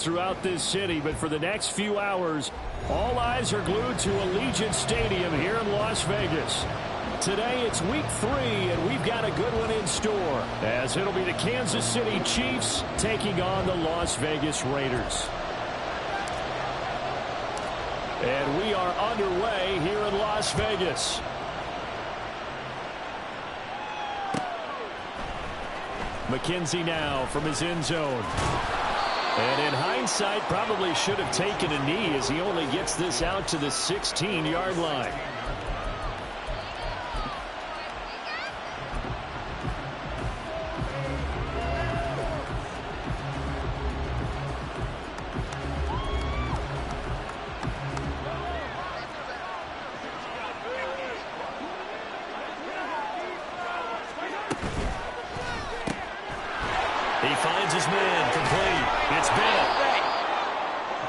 throughout this city, but for the next few hours, all eyes are glued to Allegiant Stadium here in Las Vegas. Today it's week 3, and we've got a good one in store, as it'll be the Kansas City Chiefs taking on the Las Vegas Raiders. And we are underway here in Las Vegas. McKenzie now from his end zone. And in hindsight, probably should have taken a knee as he only gets this out to the 16-yard line. He finds his man complete. It's Bennett.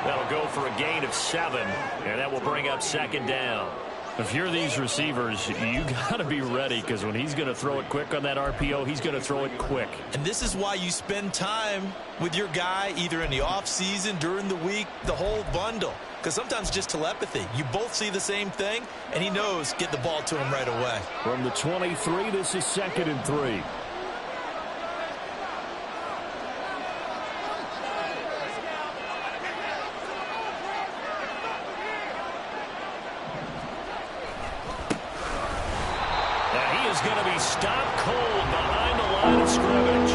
That'll go for a gain of 7, and that will bring up second down. If you're these receivers, you got to be ready, because when he's going to throw it quick on that RPO, he's going to throw it quick. And this is why you spend time with your guy either in the offseason, during the week, the whole bundle. Because sometimes just telepathy. You both see the same thing, and he knows get the ball to him right away. From the 23, this is 2nd and 3. Going to be stopped cold behind the line of scrimmage.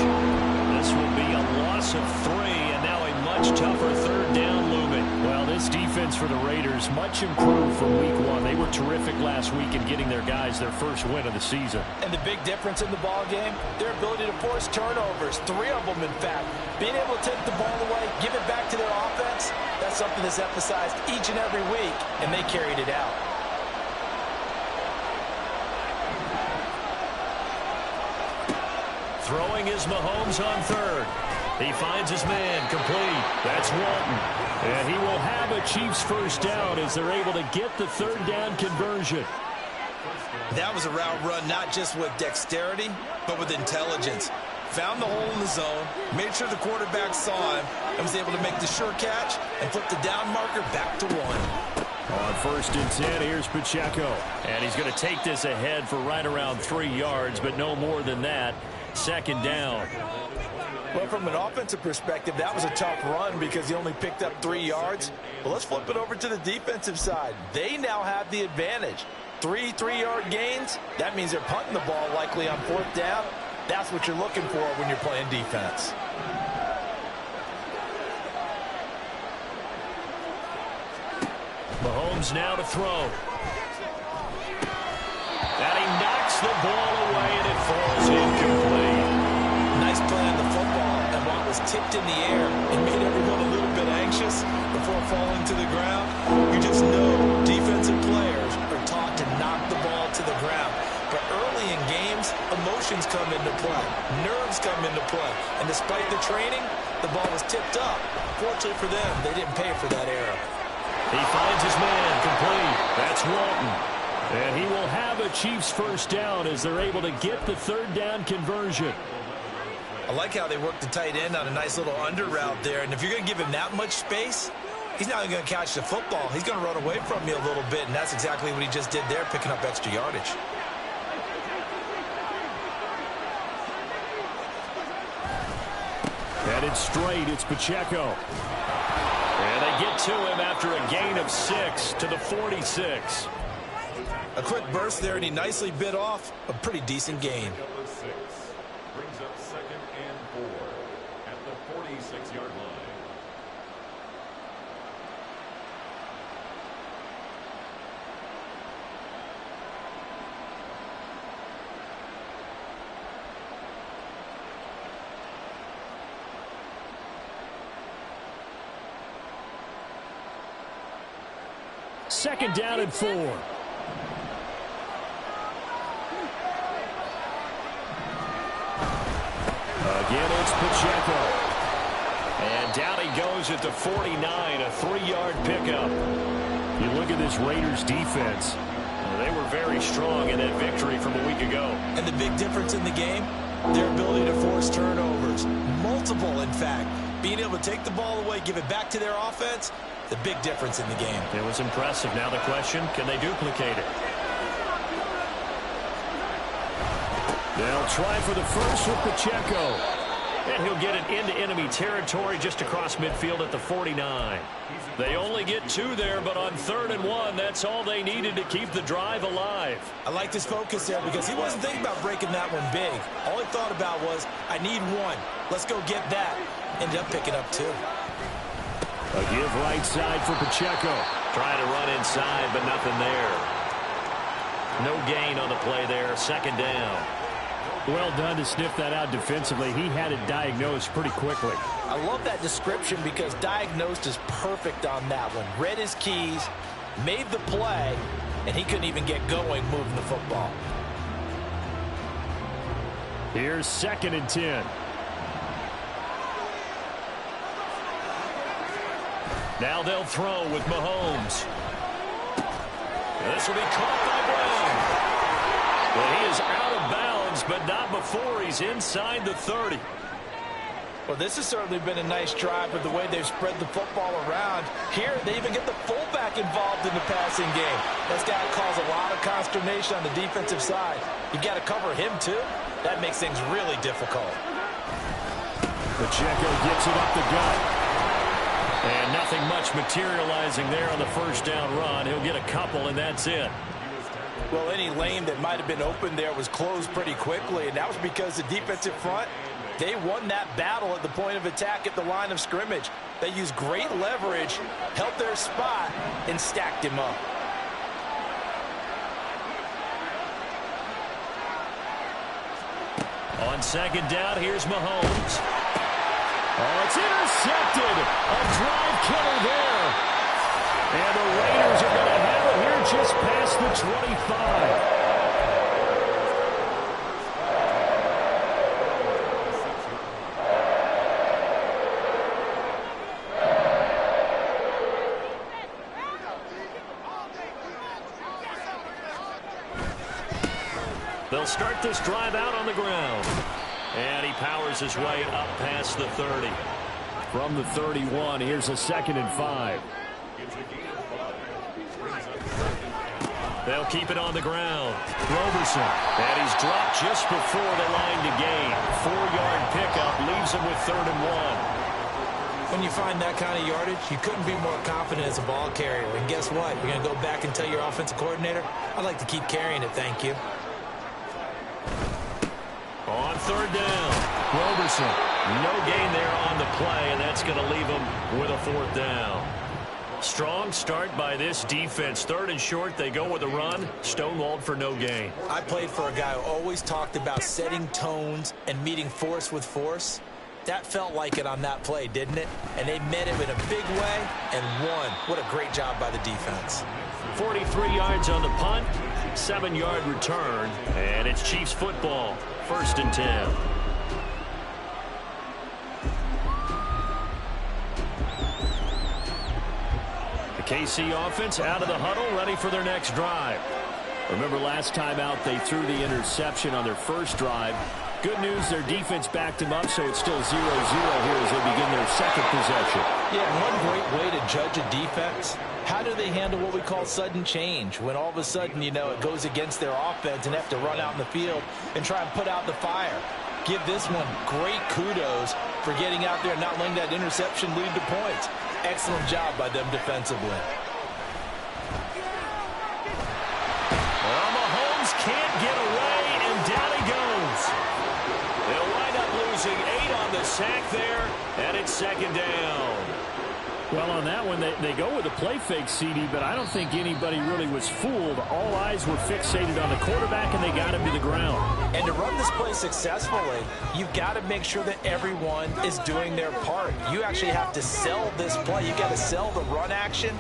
This will be a loss of 3, and now a much tougher 3rd down looming. Well, this defense for the Raiders much improved from week 1. They were terrific last week in getting their guys their first win of the season. And the big difference in the ball game, their ability to force turnovers, 3 of them in fact. Being able to take the ball away, give it back to their offense, that's something that's emphasized each and every week, and they carried it out. Throwing is Mahomes on 3rd. He finds his man complete. That's Walton. And he will have a Chiefs first down as they're able to get the 3rd down conversion. That was a route run not just with dexterity, but with intelligence. Found the hole in the zone, made sure the quarterback saw him, and was able to make the sure catch and flip the down marker back to 1. On 1st and 10, here's Pacheco. And he's going to take this ahead for right around 3 yards, but no more than that. 2nd down. Well, from an offensive perspective, that was a tough run because he only picked up 3 yards. Well, let's flip it over to the defensive side. They now have the advantage. 3 3-yard gains. That means they're punting the ball likely on 4th down. That's what you're looking for when you're playing defense. Mahomes now to throw. And he knocks the ball away, and it falls incomplete. Nice play on the football, and while it was tipped in the air, it made everyone a little bit anxious before falling to the ground. You just know defensive players are taught to knock the ball to the ground. But early in games, emotions come into play. Nerves come into play. And despite the training, the ball was tipped up. Fortunately for them, they didn't pay for that error. He finds his man complete. That's Walton. And he will have a Chiefs first down as they're able to get the 3rd down conversion. I like how they worked the tight end on a nice little under route there. And if you're going to give him that much space, he's not going to catch the football. He's going to run away from you a little bit, and that's exactly what he just did there, picking up extra yardage. Headed straight, it's Pacheco. And they get to him after a gain of 6 to the 46. A quick burst there, and he nicely bit off a pretty decent gain. Brings up 2nd and 4 at the 46-yard line. Second down and 4. Again, it's Pacheco. And down he goes at the 49, a 3-yard pickup. You look at this Raiders defense. They were very strong in that victory from a week ago. And the big difference in the game, their ability to force turnovers. Multiple, in fact. Being able to take the ball away, give it back to their offense, the big difference in the game. It was impressive. Now the question, can they duplicate it? They'll try for the first with Pacheco. And he'll get it into enemy territory just across midfield at the 49. They only get 2 there, but on 3rd and 1, that's all they needed to keep the drive alive. I like his focus there because he wasn't thinking about breaking that one big. All he thought about was, I need 1. Let's go get that. Ended up picking up 2. A give right side for Pacheco. Trying to run inside, but nothing there. No gain on the play there. 2nd down. Well done to sniff that out defensively. He had it diagnosed pretty quickly. I love that description because diagnosed is perfect on that one. Read his keys, made the play, and he couldn't even get going moving the football. Here's 2nd and 10. Now they'll throw with Mahomes. This will be caught by Brown. Well, he is out of bounds, but not before he's inside the 30. Well, this has certainly been a nice drive with the way they've spread the football around. Here, they even get the fullback involved in the passing game. That's got to cause a lot of consternation on the defensive side. You've got to cover him, too. That makes things really difficult. Pacheco gets it up the gut. And nothing much materializing there on the 1st down run. He'll get a couple, and that's it. Well, any lane that might have been open there was closed pretty quickly, and that was because the defensive front, they won that battle at the point of attack at the line of scrimmage. They used great leverage, held their spot, and stacked him up. On 2nd down, here's Mahomes. Oh, it's intercepted. A drive killer there. And the Raiders are going to have it here just past the 25. They'll start this drive out on the ground. And he powers his way up past the 30. From the 31, here's a 2nd and 5. They'll keep it on the ground. Roberson. And he's dropped just before the line to gain. 4-yard pickup leaves him with 3rd and 1. When you find that kind of yardage, you couldn't be more confident as a ball carrier. And guess what? You're going to go back and tell your offensive coordinator, I'd like to keep carrying it, thank you. On 3rd down, Roberson. No gain there on the play, and that's going to leave him with a 4th down. Strong start by this defense. 3rd and short, they go with a run. Stonewalled for no gain. I played for a guy who always talked about setting tones and meeting force with force. That felt like it on that play, didn't it? And they met him in a big way and won. What a great job by the defense. 43 yards on the punt, 7-yard return, and it's Chiefs football. 1st and 10. The KC offense out of the huddle, ready for their next drive. Remember last time out, they threw the interception on their first drive. Good news, their defense backed them up, so it's still 0-0 here as they begin their 2nd possession. Yeah, one great way to judge a defense, how do they handle what we call sudden change? When all of a sudden, you know, it goes against their offense and have to run out in the field and try and put out the fire. Give this one great kudos for getting out there and not letting that interception lead to points. Excellent job by them defensively. Well, Mahomes can't get away, and down he goes. They'll wind up losing 8 on the sack there, and it's 2nd down. Well, on that one, they go with a play fake, CD, but I don't think anybody really was fooled. All eyes were fixated on the quarterback, and they got him to the ground. And to run this play successfully, you've got to make sure that everyone is doing their part. You actually have to sell this play. You've got to sell the run action.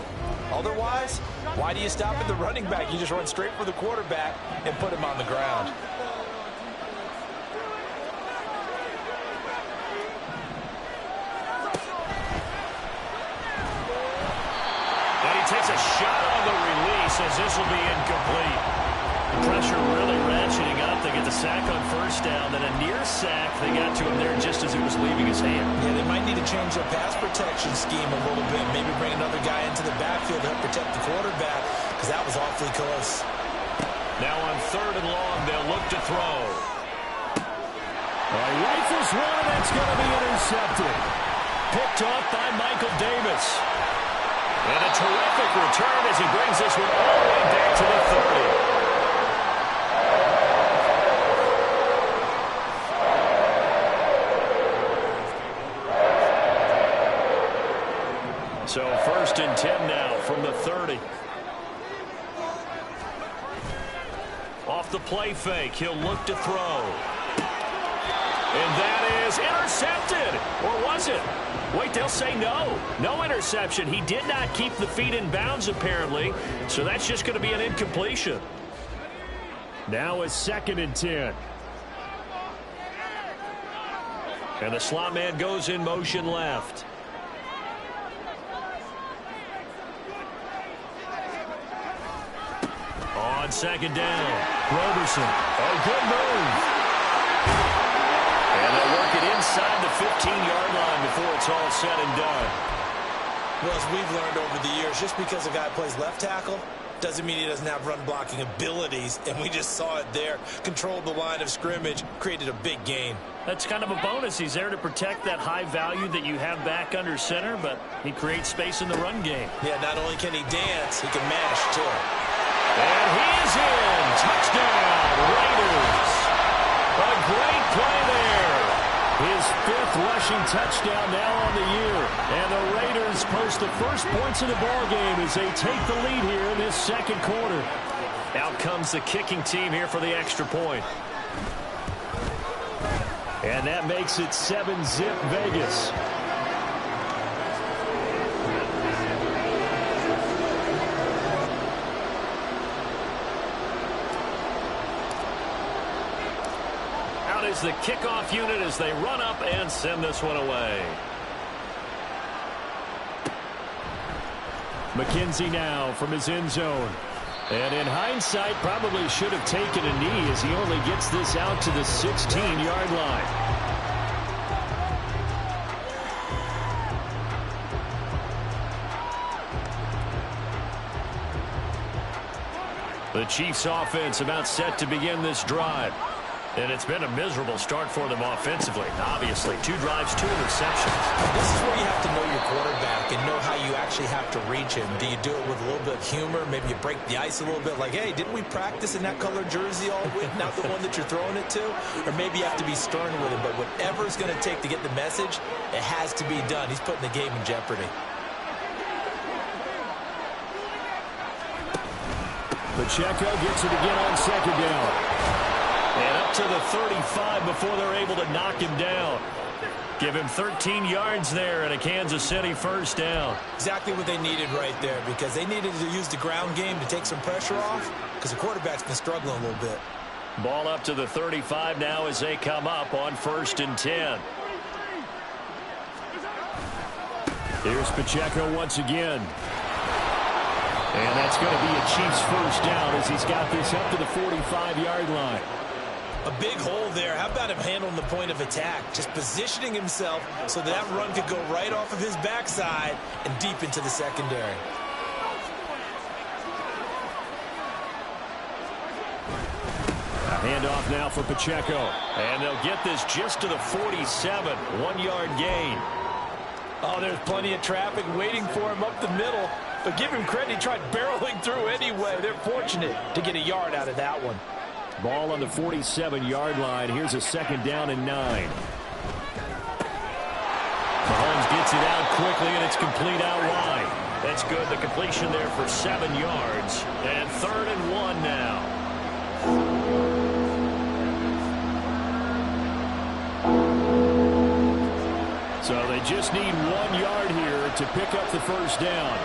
Otherwise, why do you stop at the running back? You just run straight for the quarterback and put him on the ground. And he takes a shot on the release as this will be incomplete. Pressure really ratcheting up. They get the sack on first down, then a near sack. They got to him there just as it was leaving his hand. Yeah, they might need to change their pass protection scheme a little bit. Maybe bring another guy into the backfield to help protect the quarterback, because that was awfully close. Now on 3rd and long, they'll look to throw. He rifles one, and that's going to be intercepted. Picked off by Michael Davis. And a terrific return as he brings this one all the way back to the 30. So 1st and 10 now from the 30. Off the play fake, he'll look to throw. And that is intercepted. Or was it? Wait, they'll say no. No interception. He did not keep the feet in bounds, apparently. So that's just going to be an incompletion. Now it's 2nd and 10. And the slot man goes in motion left. On 2nd down, Roberson. A good move. And they'll work it inside the 15-yard line before it's all said and done. Well, as we've learned over the years, just because a guy plays left tackle doesn't mean he doesn't have run-blocking abilities, and we just saw it there. Controlled the line of scrimmage, created a big gain. That's kind of a bonus. He's there to protect that high value that you have back under center, but he creates space in the run game. Yeah, not only can he dance, he can mash, too. And he's in. Touchdown, Raiders. A great play there. His 5th rushing touchdown now on the year. And the Raiders post the first points of the ballgame as they take the lead here in this 2nd quarter. Out comes the kicking team here for the extra point. And that makes it 7-zip Vegas. Is the kickoff unit as they run up and send this one away. McKenzie now from his end zone. And in hindsight, probably should have taken a knee as he only gets this out to the 16-yard line. The Chiefs offense about set to begin this drive. And it's been a miserable start for them offensively. Obviously, 2 drives, 2 interceptions. This is where you have to know your quarterback and know how you actually have to reach him. Do you do it with a little bit of humor? Maybe you break the ice a little bit like, hey, didn't we practice in that color jersey all week? Not the one that you're throwing it to? Or maybe you have to be stern with him. But whatever it's going to take to get the message, it has to be done. He's putting the game in jeopardy. Pacheco gets it again on 2nd down. And up to the 35 before they're able to knock him down. Give him 13 yards there and a Kansas City 1st down. Exactly what they needed right there, because they needed to use the ground game to take some pressure off, because the quarterback's been struggling a little bit. Ball up to the 35 now as they come up on 1st and 10. Here's Pacheco once again. And that's going to be a Chiefs 1st down as he's got this up to the 45-yard line. A big hole there. How about him handling the point of attack? Just positioning himself so that run could go right off of his backside and deep into the secondary. A handoff now for Pacheco. And they'll get this just to the 47. 1-yard gain. Oh, there's plenty of traffic waiting for him up the middle. But give him credit, he tried barreling through anyway. They're fortunate to get a yard out of that one. Ball on the 47-yard line. Here's a 2nd down and 9. Mahomes gets it out quickly, and it's complete out wide. That's good. The completion there for 7 yards. And 3rd and 1 now. So they just need 1 yard here to pick up the 1st down.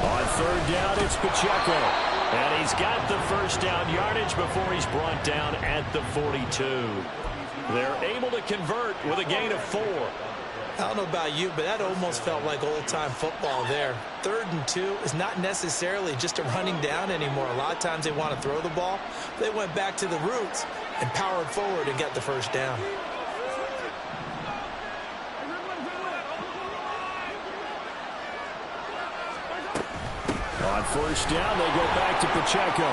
On 3rd down, it's Pacheco. And he's got the 1st down yardage before he's brought down at the 42. They're able to convert with a gain of 4. I don't know about you, but that almost felt like old-time football there. 3rd and 2 is not necessarily just a running down anymore. A lot of times they want to throw the ball. They went back to the roots and powered forward and got the first down. On first down, they go back to Pacheco.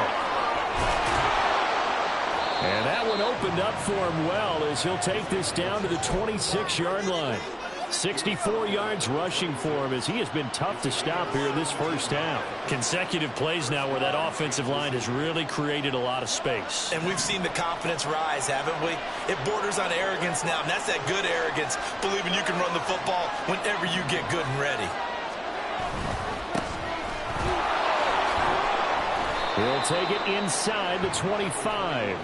And that one opened up for him well as he'll take this down to the 26-yard line. 64 yards rushing for him as he has been tough to stop here this first half. Consecutive plays now where that offensive line has really created a lot of space. And we've seen the confidence rise, haven't we? It borders on arrogance now, and that's that good arrogance, believing you can run the football whenever you get good and ready. He'll take it inside the 25.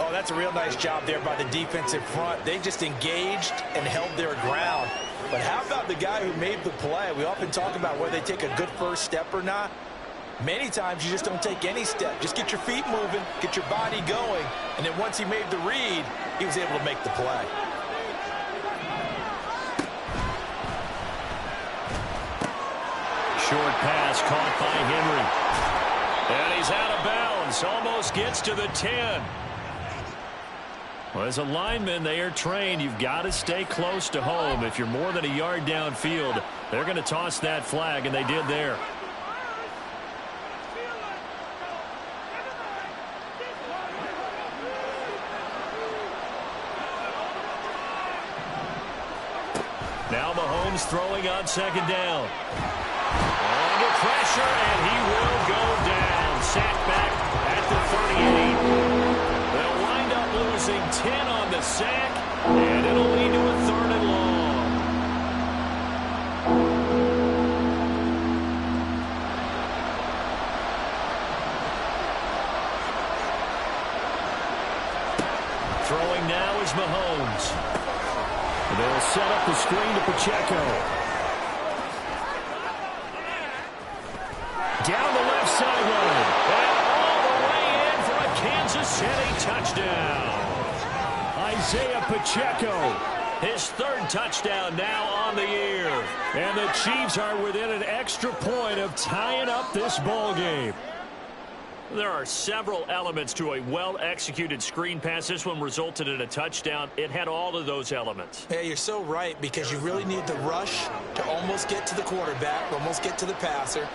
Oh, that's a real nice job there by the defensive front. They just engaged and held their ground. But how about the guy who made the play? We often talk about whether they take a good first step or not. Many times you just don't take any step. Just get your feet moving, get your body going, and then once he made the read, he was able to make the play. Short pass caught by Henry. And he's out of bounds. Almost gets to the 10. Well, as a lineman, they are trained. You've got to stay close to home. If you're more than a yard downfield, they're going to toss that flag, and they did there. Now Mahomes throwing on second down. Under pressure, and he will go down. Sacked back at the 38. They'll wind up losing 10 on the sack, and it'll lead to a 3rd and long. Throwing now is Mahomes. They'll set up the screen to Pacheco. Down the left sideline. And all the way in for a Kansas City touchdown. Isaiah Pacheco, his 3rd touchdown now on the year. And the Chiefs are within an extra point of tying up this ball game. There are several elements to a well-executed screen pass. This one resulted in a touchdown. It had all of those elements. Yeah, you're so right, because you really need the rush to almost get to the quarterback, almost get to the passer.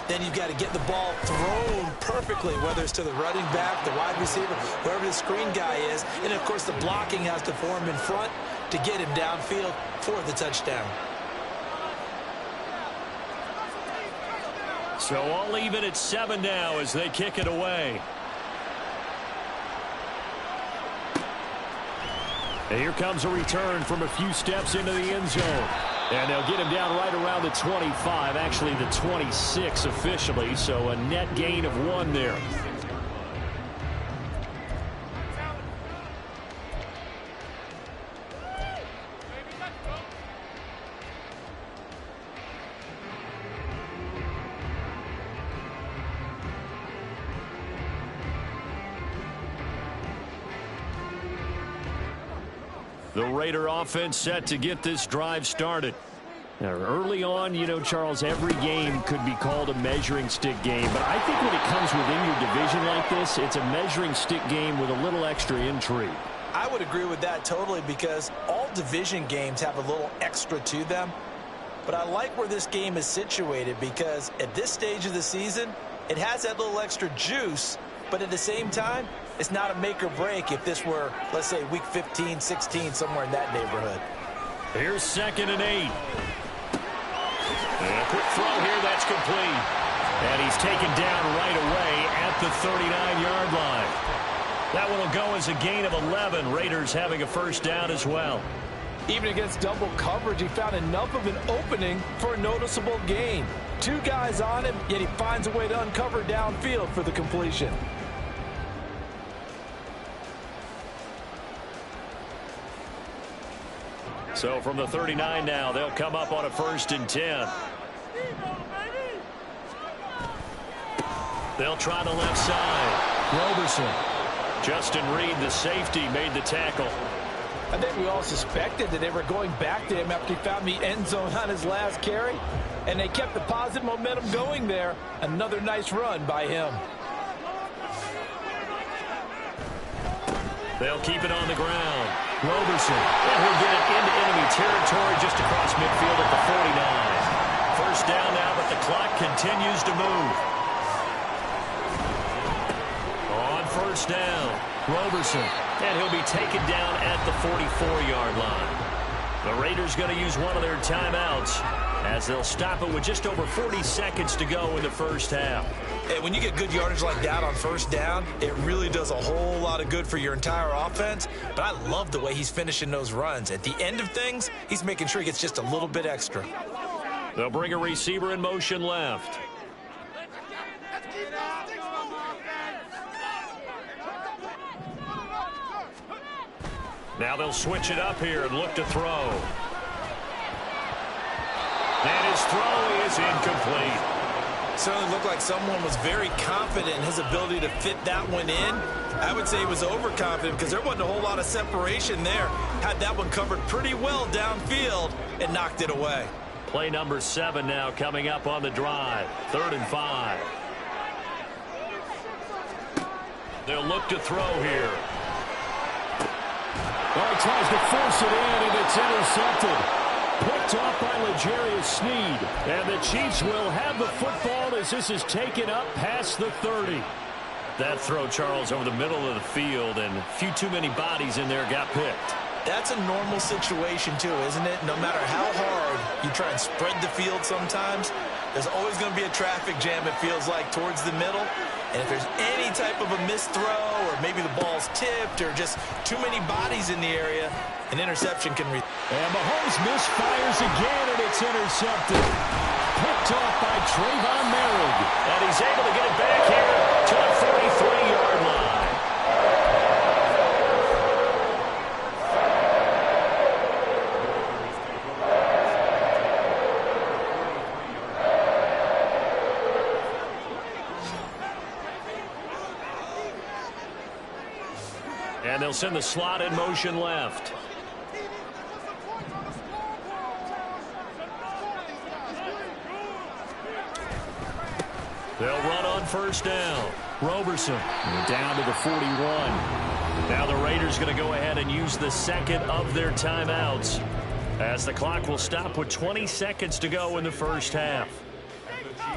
Then you've got to get the ball thrown perfectly, whether it's to the running back, the wide receiver, wherever the screen guy is. And, of course, the blocking has to form in front to get him downfield for the touchdown. So all even at 7 now as they kick it away. And here comes a return from a few steps into the end zone. And they'll get him down right around the 25, actually the 26 officially, so a net gain of 1 there. The Raider offense set to get this drive started. Now, early on, you know, Charles, every game could be called a measuring stick game. But I think when it comes within your division like this, it's a measuring stick game with a little extra intrigue. I would agree with that totally, because all division games have a little extra to them. But I like where this game is situated, because at this stage of the season, it has that little extra juice. But at the same time, it's not a make or break if this were, let's say, week 15, 16, somewhere in that neighborhood. Here's 2nd and 8. And a quick throw here, that's complete. And he's taken down right away at the 39-yard line. That one will go as a gain of 11. Raiders having a first down as well. Even against double coverage, he found enough of an opening for a noticeable gain. 2 guys on him, yet he finds a way to uncover downfield for the completion. So from the 39 now, they'll come up on a 1st and 10. They'll try the left side. Roberson. Justin Reed, the safety, made the tackle. I think we all suspected that they were going back to him after he found the end zone on his last carry, and they kept the positive momentum going there. Another nice run by him. They'll keep it on the ground. Roberson, and he'll get it into enemy territory just across midfield at the 49. First down now, but the clock continues to move. On first down, Roberson, and he'll be taken down at the 44-yard line. The Raiders going to use one of their timeouts as they'll stop it with just over 40 seconds to go in the first half. And when you get good yardage like that on first down, it really does a whole lot of good for your entire offense. But I love the way he's finishing those runs. At the end of things, he's making sure he gets just a little bit extra. They'll bring a receiver in motion left. Now they'll switch it up here and look to throw. And his throw is incomplete. Certainly looked like someone was very confident in his ability to fit that one in. I would say he was overconfident because there wasn't a whole lot of separation there. Had that one covered pretty well downfield and knocked it away. Play number 7 now coming up on the drive. 3rd and 5. They'll look to throw here. Well, he tries to force it in, and it's intercepted. Picked off by L'Jarius Sneed. And the Chiefs will have the football as this is taken up past the 30. That throw, Charles, over the middle of the field, and a few too many bodies in there got picked. That's a normal situation, too, isn't it? No matter how hard you try and spread the field sometimes, there's always going to be a traffic jam, it feels like, towards the middle. And if there's any type of a missed throw or maybe the ball's tipped or just too many bodies in the area, an interception can reach. And Mahomes misfires again, and it's intercepted. Picked off by Trayvon Merrick. And he's able to get it back here to the 43-yard line. And they'll send the slot in motion left. They'll run on first down. Roberson down to the 41. Now the Raiders going to go ahead and use the second of their timeouts as the clock will stop with 20 seconds to go in the first half.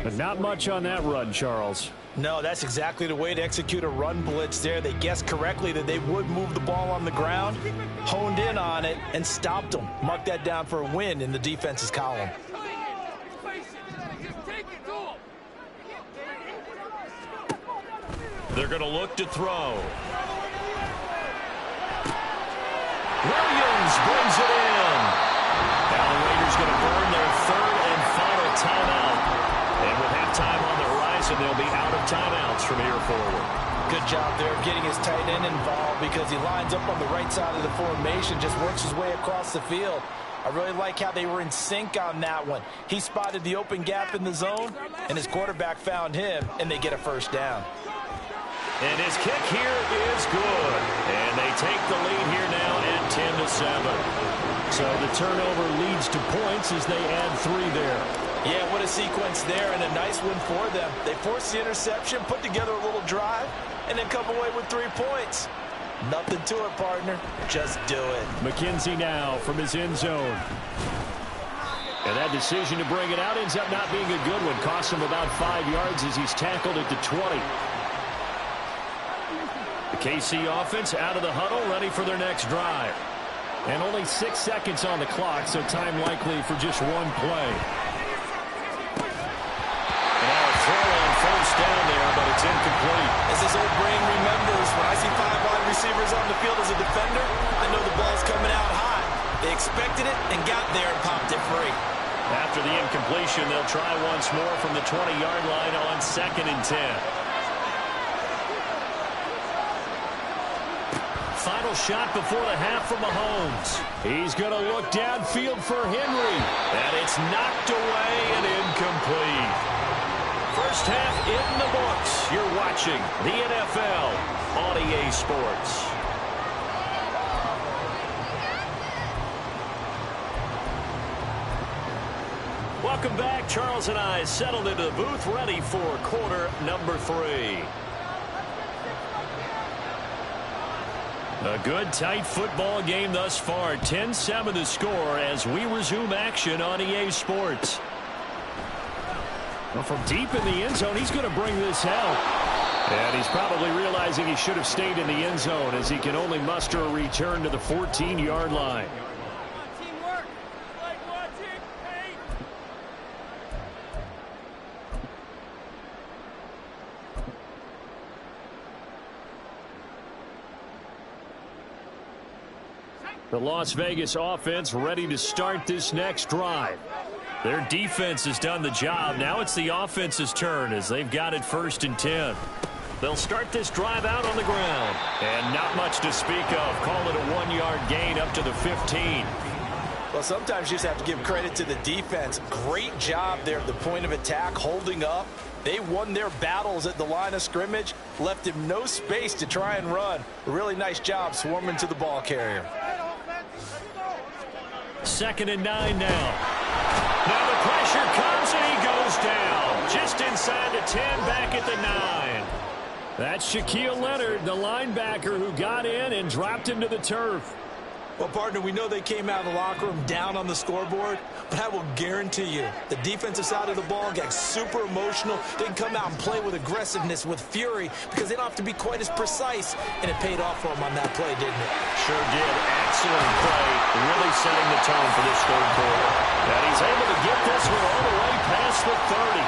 But not much on that run, Charles. No, that's exactly the way to execute a run blitz there. They guessed correctly that they would move the ball on the ground, honed in on it, and stopped them. Mark that down for a win in the defense's column. They're going to look to throw. Williams brings it in. Now the Raiders going to burn their 3rd and final timeout. And with halftime on the horizon, they'll be out of timeouts from here forward. Good job there of getting his tight end involved because he lines up on the right side of the formation, just works his way across the field. I really like how they were in sync on that one. He spotted the open gap in the zone, and his quarterback found him, and they get a first down. And his kick here is good. And they take the lead here now at 10-7. So the turnover leads to points as they add 3 there. Yeah, what a sequence there, and a nice one for them. They forced the interception, put together a little drive, and then come away with 3 points. Nothing to it, partner. Just do it. McKenzie now from his end zone. And that decision to bring it out ends up not being a good one. Cost him about 5 yards as he's tackled at the 20. The KC offense out of the huddle, ready for their next drive. And only 6 seconds on the clock, so time likely for just 1 play. Now a throw on first down there, but it's incomplete. As his old brain remembers, when I see 5 wide receivers on the field as a defender, I know the ball's coming out high. They expected it and got there and popped it free. After the incompletion, they'll try once more from the 20-yard line on 2nd and 10. Final shot before the half from Mahomes. He's going to look downfield for Henry. And it's knocked away and incomplete. First half in the books. You're watching the NFL on EA Sports. Welcome back. Charles and I settled into the booth, ready for quarter number 3. A good, tight football game thus far. 10-7 the score as we resume action on EA Sports. Well, from deep in the end zone, he's going to bring this out. And he's probably realizing he should have stayed in the end zone as he can only muster a return to the 14-yard line. The Las Vegas offense ready to start this next drive. Their defense has done the job. Now it's the offense's turn as they've got it 1st and 10. They'll start this drive out on the ground. And not much to speak of. Call it a 1-yard gain up to the 15. Well, sometimes you just have to give credit to the defense. Great job there at the point of attack, holding up. They won their battles at the line of scrimmage, left him no space to try and run. A really nice job swarming to the ball carrier. 2nd and 9 now. Now the pressure comes and he goes down. Just inside the 10, back at the 9. That's Shaquille Leonard, the linebacker who got in and dropped him to the turf. Well, partner, we know they came out of the locker room down on the scoreboard, but I will guarantee you the defensive side of the ball got super emotional. They can come out and play with aggressiveness, with fury, because they don't have to be quite as precise, and it paid off for them on that play, didn't it? Sure did. Excellent play, really setting the tone for this 3rd quarter. And he's able to get this one all the way past the 30.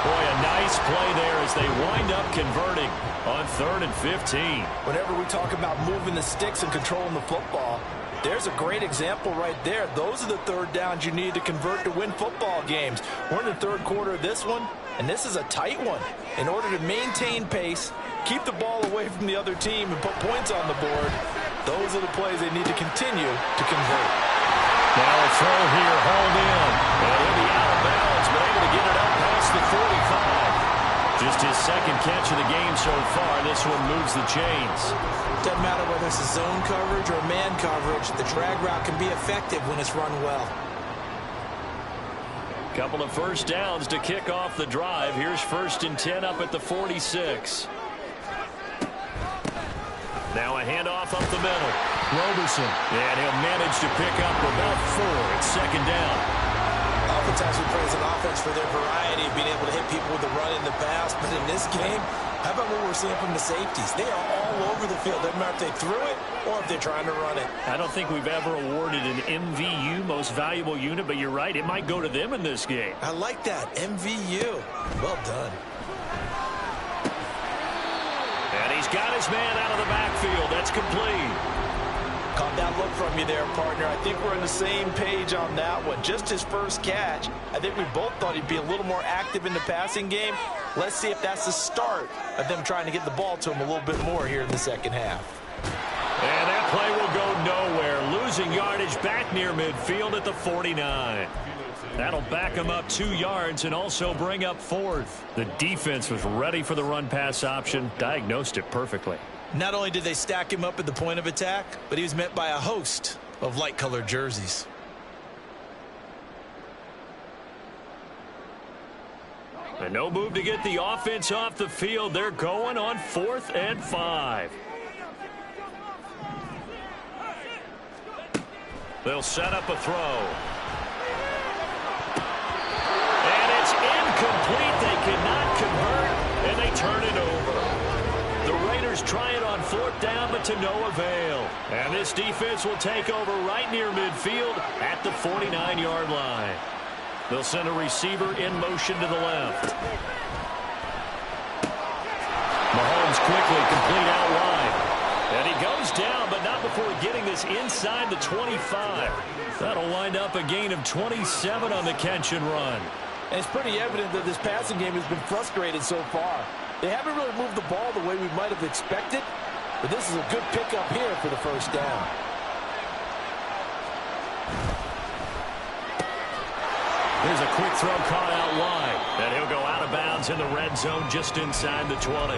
Boy, a nice play there as they wind up converting on 3rd and 15. Whenever we talk about moving the sticks and controlling the football, there's a great example right there. Those are the 3rd downs you need to convert to win football games. We're in the 3rd quarter of this one, and this is a tight one. In order to maintain pace, keep the ball away from the other team, and put points on the board, those are the plays they need to continue to convert. Now a throw here, hauled in. And he'll be out of bounds, but able to get it up past the 45. Just his 2nd catch of the game so far. This one moves the chains. Doesn't matter whether it's a zone coverage or man coverage, the drag route can be effective when it's run well. Couple of 1st downs to kick off the drive. Here's 1st and 10 up at the 46. Now a handoff up the middle. Roberson, and he'll manage to pick up about 4. It's 2nd down. Oftentimes we praise an offense for their variety, being able to hit people with the run in the pass, but in this game, how about what we're seeing from the safeties? They are all over the field. Doesn't matter if they threw it or if they're trying to run it. I don't think we've ever awarded an MVU, most valuable unit, but you're right. It might go to them in this game. I like that. MVU. Well done. And he's got his man out of the backfield. That's complete. Caught that look from you there, partner. I think we're on the same page on that one. Just his 1st catch. I think we both thought he'd be a little more active in the passing game. Let's see if that's the start of them trying to get the ball to him a little bit more here in the 2nd half. And that play will go nowhere. Losing yardage back near midfield at the 49. That'll back him up 2 yards and also bring up 4th. The defense was ready for the run-pass option. Diagnosed it perfectly. Not only did they stack him up at the point of attack, but he was met by a host of light-colored jerseys. And no move to get the offense off the field. They're going on 4th and 5. They'll set up a throw. And it's incomplete. They cannot convert, and they turn it over. The Raiders try it on 4th down, but to no avail. And this defense will take over right near midfield at the 49-yard line. They'll send a receiver in motion to the left. Mahomes quickly complete out wide. And he goes down, but not before getting this inside the 25. That'll wind up a gain of 27 on the catch and run. And it's pretty evident that this passing game has been frustrated so far. They haven't really moved the ball the way we might have expected, but this is a good pickup here for the 1st down. There's a quick throw caught out wide, and he'll go out of bounds in the red zone just inside the 20.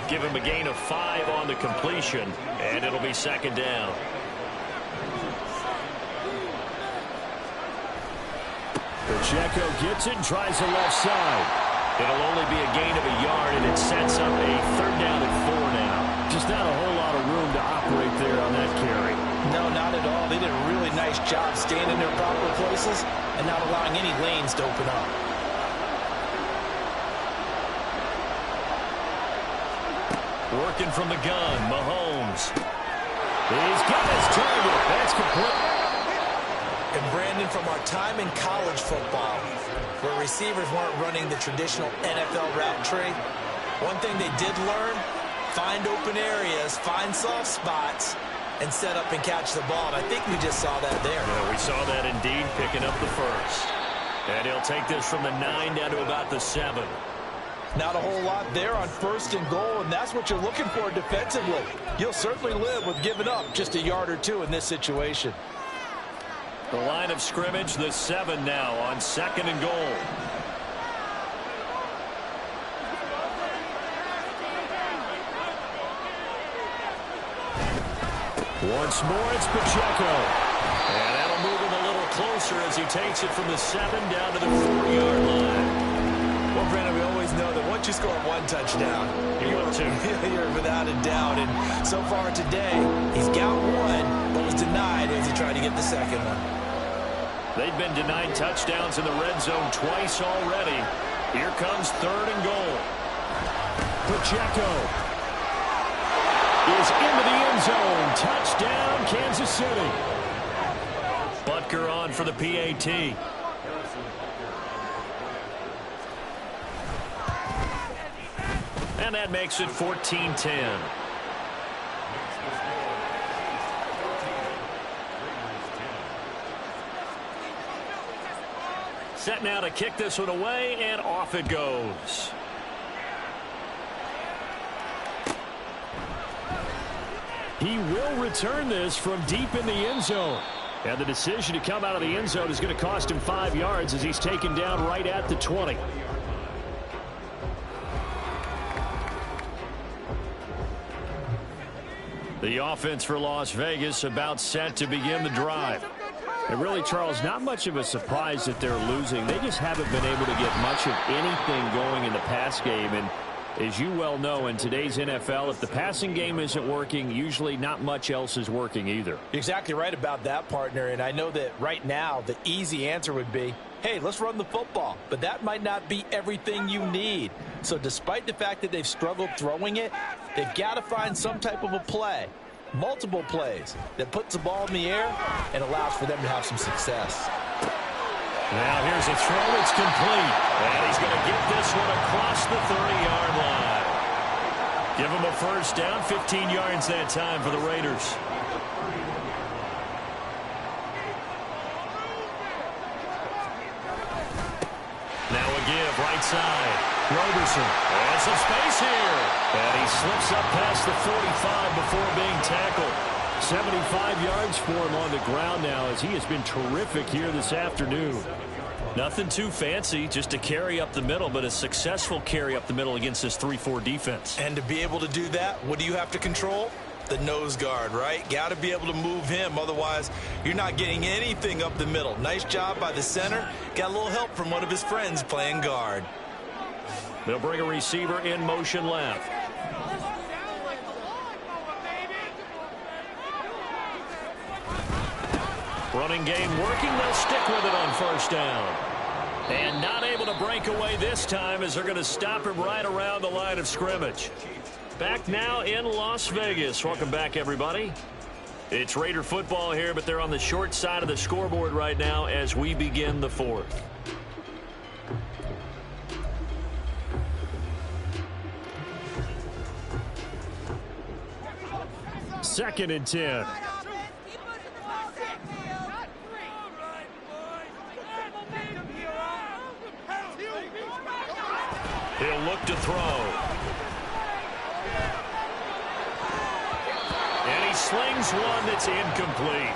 Give him a gain of 5 on the completion, and it'll be 2nd down. Pacheco gets it and tries the left side. It'll only be a gain of a yard, and it sets up a third down and 4 now. Just not a whole lot of room to operate there on that carry. No, not at all. They did a really nice job staying in their proper places and not allowing any lanes to open up. Working from the gun, Mahomes. He's got his target. That's complete. And Brandon, from our time in college football, where receivers weren't running the traditional NFL route tree, one thing they did learn, find open areas, find soft spots, and set up and catch the ball. And I think we just saw that there. Yeah, we saw that indeed, picking up the first. And he'll take this from the 9 down to about the 7. Not a whole lot there on 1st and goal, and that's what you're looking for defensively. You'll certainly live with giving up just a yard or 2 in this situation. The line of scrimmage, the 7 now on 2nd and goal. Once more, it's Pacheco. And that'll move him a little closer as he takes it from the 7 down to the 4-yard line. Well, Brandon, we always know that once you score 1 touchdown, you're without a doubt. And so far today, he's got 1, but was denied as he tried to get the 2nd one. They've been denied touchdowns in the red zone twice already. Here comes 3rd and goal. Pacheco is into the end zone. Touchdown, Kansas City. Butker on for the PAT. And that makes it 14-10. Set now to kick this one away, and off it goes. He will return this from deep in the end zone. And the decision to come out of the end zone is going to cost him 5 yards as he's taken down right at the 20. The offense for Las Vegas about set to begin the drive. And really, Charles, not much of a surprise that they're losing. They just haven't been able to get much of anything going in the pass game. And as you well know, in today's NFL, if the passing game isn't working, usually not much else is working either. You're exactly right about that, partner. And I know that right now the easy answer would be, hey, let's run the football. But that might not be everything you need. So despite the fact that they've struggled throwing it, they've got to find some type of a play, multiple plays, that puts the ball in the air and allows for them to have some success. Now here's a throw. It's complete. And he's going to get this one across the 30-yard line. Give him a first down, 15 yards that time for the Raiders. Now a give, right side. Roberson has some space here. And he slips up past the 45 before being tackled. 75 yards for him on the ground now as he has been terrific here this afternoon. Nothing too fancy, just a carry up the middle, but a successful carry up the middle against this 3-4 defense. And to be able to do that, what do you have to control? The nose guard, right? Got to be able to move him. Otherwise, you're not getting anything up the middle. Nice job by the center. Got a little help from one of his friends playing guard. They'll bring a receiver in motion left. Running game working. They'll stick with it on first down. And not able to break away this time as they're going to stop him right around the line of scrimmage. Back now in Las Vegas. Welcome back, everybody. It's Raider football here, but they're on the short side of the scoreboard right now as we begin the fourth. Second and 10. He'll look to throw. And he slings one that's incomplete.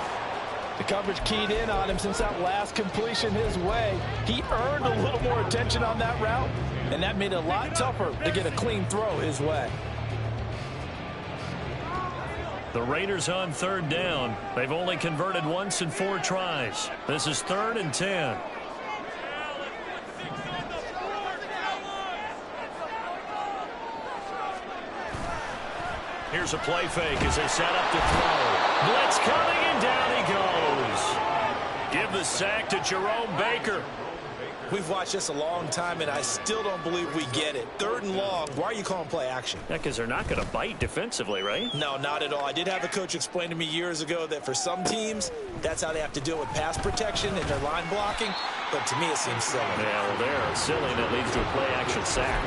The coverage keyed in on him since that last completion his way. He earned a little more attention on that route, and that made it a lot tougher to get a clean throw his way. The Raiders on third down. They've only converted once in 4 tries. This is 3rd and 10. Here's a play fake as they set up to throw. Blitz coming, and down he goes. Give the sack to Jerome Baker. We've watched this a long time, and I still don't believe we get it. 3rd and long, why are you calling play action? Yeah, because they're not going to bite defensively, right? No, not at all. I did have a coach explain to me years ago that for some teams, that's how they have to deal with pass protection and their line blocking. But to me, it seems silly. Yeah, well, they're silly, and it leads to a play action sack.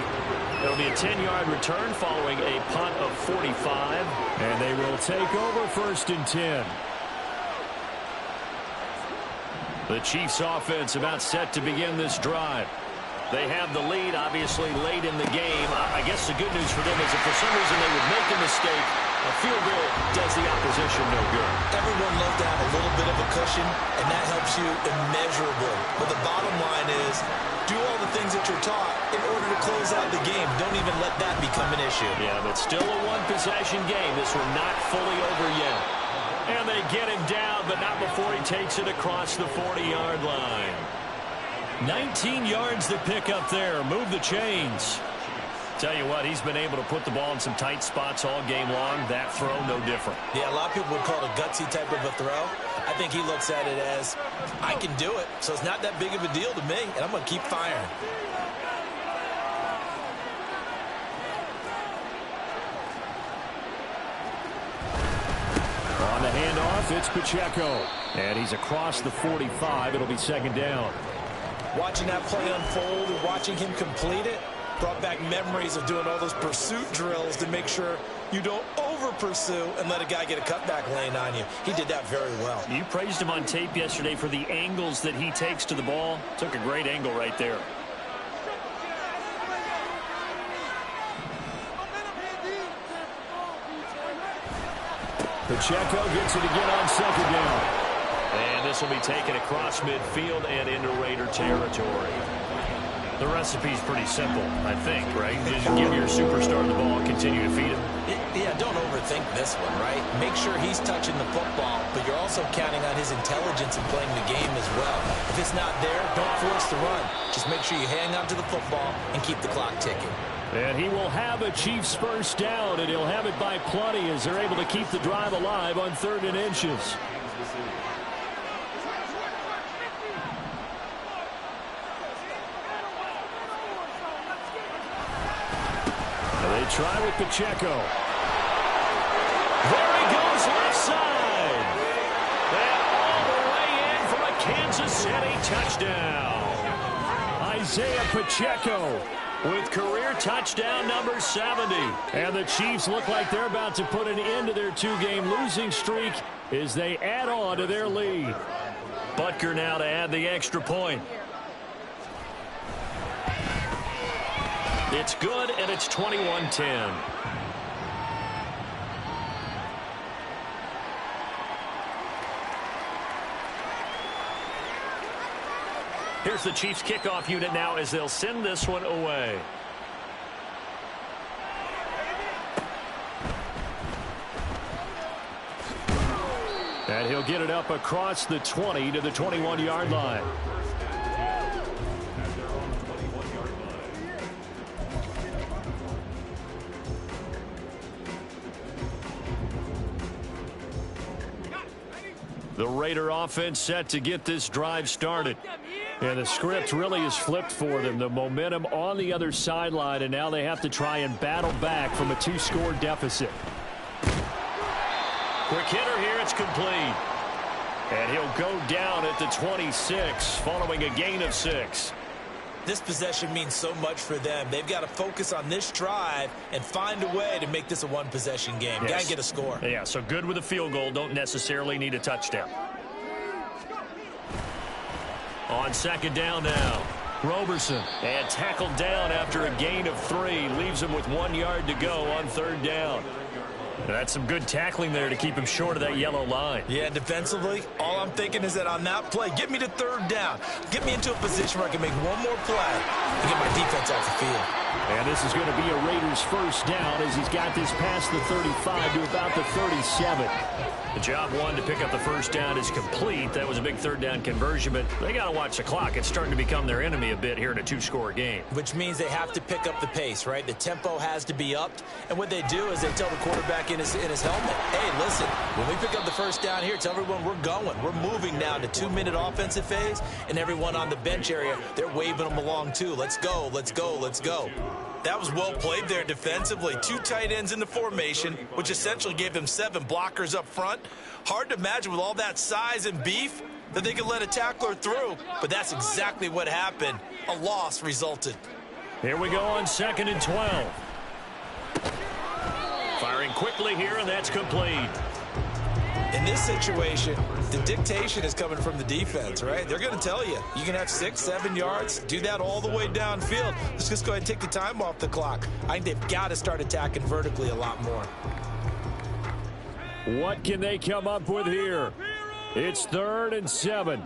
It'll be a 10-yard return following a punt of 45. And they will take over 1st and 10. The Chiefs offense about set to begin this drive. They have the lead, obviously, late in the game. I guess the good news for them is if for some reason they would make a mistake, a field goal does the opposition no good. Everyone loves to have a little bit of a cushion, and that helps you immeasurably. But the bottom line is, do all the things that you're taught in order to close out the game. Don't even let that become an issue. Yeah, but still a one-possession game. This one not fully over yet. And they get him down, but not before he takes it across the 40-yard line. 19 yards to pick up there. Move the chains. Tell you what, he's been able to put the ball in some tight spots all game long. That throw, no different. Yeah, a lot of people would call it a gutsy type of a throw. I think he looks at it as, I can do it, so it's not that big of a deal to me, and I'm going to keep firing. On the handoff, it's Pacheco. And he's across the 45. It'll be 2nd down. Watching that play unfold and watching him complete it brought back memories of doing all those pursuit drills to make sure you don't over-pursue and let a guy get a cutback lane on you. He did that very well. You praised him on tape yesterday for the angles that he takes to the ball. Took a great angle right there. Pacheco gets it again on 2nd down. And this will be taken across midfield and into Raider territory. The recipe's pretty simple, I think, right? Just give your superstar the ball and continue to feed him. Yeah, don't overthink this one, right? Make sure he's touching the football, but you're also counting on his intelligence in playing the game as well. If it's not there, don't force the run. Just make sure you hang on to the football and keep the clock ticking. And he will have a Chiefs 1st down, and he'll have it by plenty as they're able to keep the drive alive on 3rd and inches. They try with Pacheco. There he goes left side. And all the way in for a Kansas City touchdown. Isaiah Pacheco with career touchdown number 70. And the Chiefs look like they're about to put an end to their 2-game losing streak as they add on to their lead. Butker now to add the extra point. It's good, and it's 21-10. Here's the Chiefs kickoff unit now as they'll send this one away. And he'll get it up across the 20 to the 21-yard line. The Raider offense set to get this drive started. And the script really is flipped for them. The momentum on the other sideline, and now they have to try and battle back from a 2-score deficit. Quick hitter here, it's complete. And he'll go down at the 26 following a gain of 6. This possession means so much for them. They've got to focus on this drive and find a way to make this a one-possession game. Yes. Got to get a score. Yeah, so good with a field goal. Don't necessarily need a touchdown. On 2nd down now. Roberson. And tackled down after a gain of 3. Leaves him with 1 yard to go on 3rd down. That's some good tackling there to keep him short of that yellow line. Yeah, defensively, all I'm thinking is that on that play, get me to 3rd down. Get me into a position where I can make one more play and get my defense off the field. And this is going to be a Raiders first down as he's got this past the 35 to about the 37. The job one to pick up the first down is complete. That was a big third down conversion, but they got to watch the clock. It's starting to become their enemy a bit here in a two-score game. Which means they have to pick up the pace, right? The tempo has to be upped. And what they do is they tell the quarterback in his helmet, hey, listen, when we pick up the first down here, tell everyone we're going. We're moving now to 2-minute offensive phase, and everyone on the bench area, they're waving them along too. Let's go, let's go, let's go. That was well played there defensively. 2 tight ends in the formation, which essentially gave them 7 blockers up front. Hard to imagine with all that size and beef that they could let a tackler through, but that's exactly what happened. A loss resulted. Here we go on 2nd and 12. Firing quickly here, and that's complete. In this situation, the dictation is coming from the defense, right? They're going to tell you, you can have 6, 7 yards, do that all the way downfield. Let's just go ahead and take the time off the clock. I think they've got to start attacking vertically a lot more. What can they come up with here? It's 3rd and 7.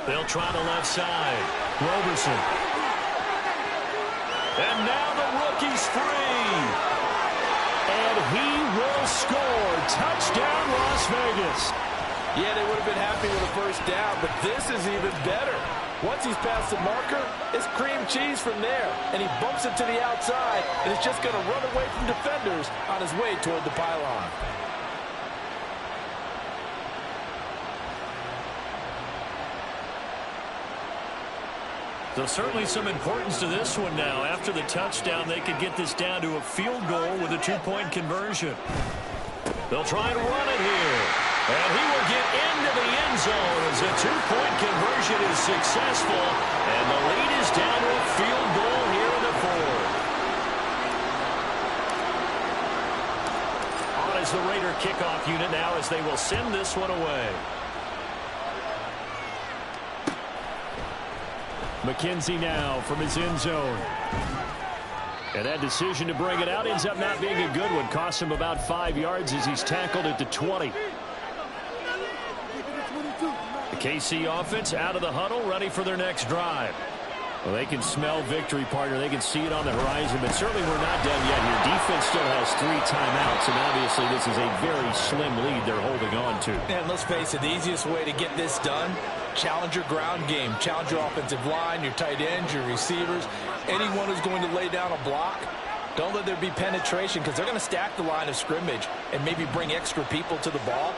They'll try the left side. Roberson. And now the rookie's free. And he will score. Touchdown, Las Vegas. Yeah, they would have been happy with a first down, but this is even better. Once he's past the marker, it's cream cheese from there. And he bumps it to the outside, and it's just going to run away from defenders on his way toward the pylon. So certainly some importance to this one now. After the touchdown, they could get this down to a field goal with a 2-point conversion. They'll try and run it here. And he will get into the end zone as a 2-point conversion is successful. And the lead is down to a field goal here in the 4th. On is the Raider kickoff unit now as they will send this one away. McKenzie now from his end zone. And that decision to bring it out ends up not being a good one. Costs him about 5 yards as he's tackled at the 20. The KC offense out of the huddle, ready for their next drive. Well, they can smell victory, partner. They can see it on the horizon, but certainly we're not done yet here. Defense still has 3 timeouts, and obviously this is a very slim lead they're holding on to. And let's face it, the easiest way to get this done, challenge your ground game. Challenge your offensive line, your tight ends, your receivers, anyone who's going to lay down a block. Don't let there be penetration because they're going to stack the line of scrimmage and maybe bring extra people to the ball.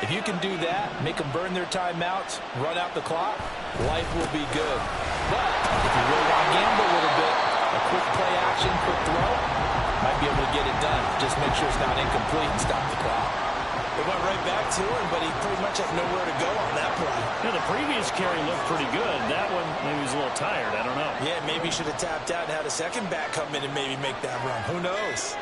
If you can do that, make them burn their timeouts, run out the clock, life will be good. But if you really want to gamble a little bit, a quick play action, quick throw, might be able to get it done. Just make sure it's not incomplete and stop the clock. It went right back to him, but he pretty much had nowhere to go on that play. Yeah, the previous carry looked pretty good. That one, maybe he was a little tired. I don't know. Yeah, maybe he should have tapped out and had a second back come in and maybe make that run. Who knows?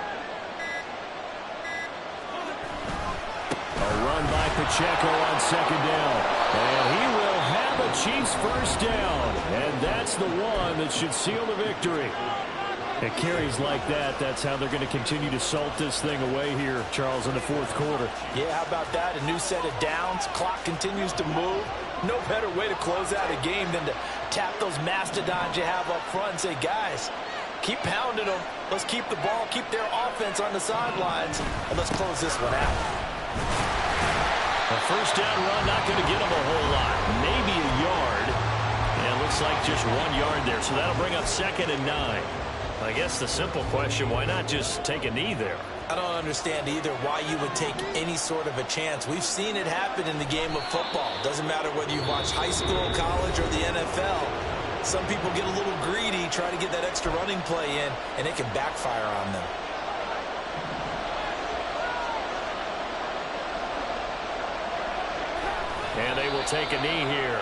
A run by Pacheco on 2nd down. And he will have a Chiefs first down. And that's the one that should seal the victory. It carries like that. That's how they're going to continue to salt this thing away here, Charles, in the 4th quarter. Yeah, how about that? A new set of downs. Clock continues to move. No better way to close out a game than to tap those mastodons you have up front and say, guys, keep pounding them. Let's keep the ball, keep their offense on the sidelines, and let's close this one out. A first down run, not going to get them a whole lot. Maybe a yard. And it looks like just 1 yard there. So that'll bring up 2nd and 9. I guess the simple question, why not just take a knee there? I don't understand either why you would take any sort of a chance. We've seen it happen in the game of football. Doesn't matter whether you watch high school, college, or the NFL. Some people get a little greedy, try to get that extra running play in, and it can backfire on them. And they will take a knee here.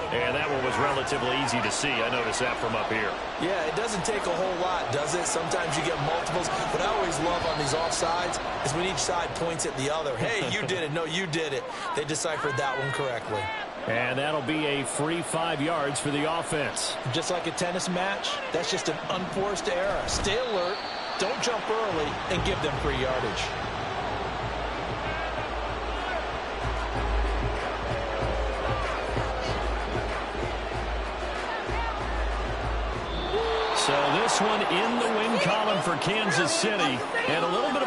And that one was relatively easy to see. I noticed that from up here. Yeah, it doesn't take a whole lot, does it? Sometimes you get multiples. What I always love on these offsides is when each side points at the other. Hey, you did it. No, you did it. They deciphered that one correctly. And that'll be a free 5 yards for the offense. Just like a tennis match, that's just an unforced error. Stay alert, don't jump early, and give them free yardage. this one in the win column for Kansas City. And a little bit of a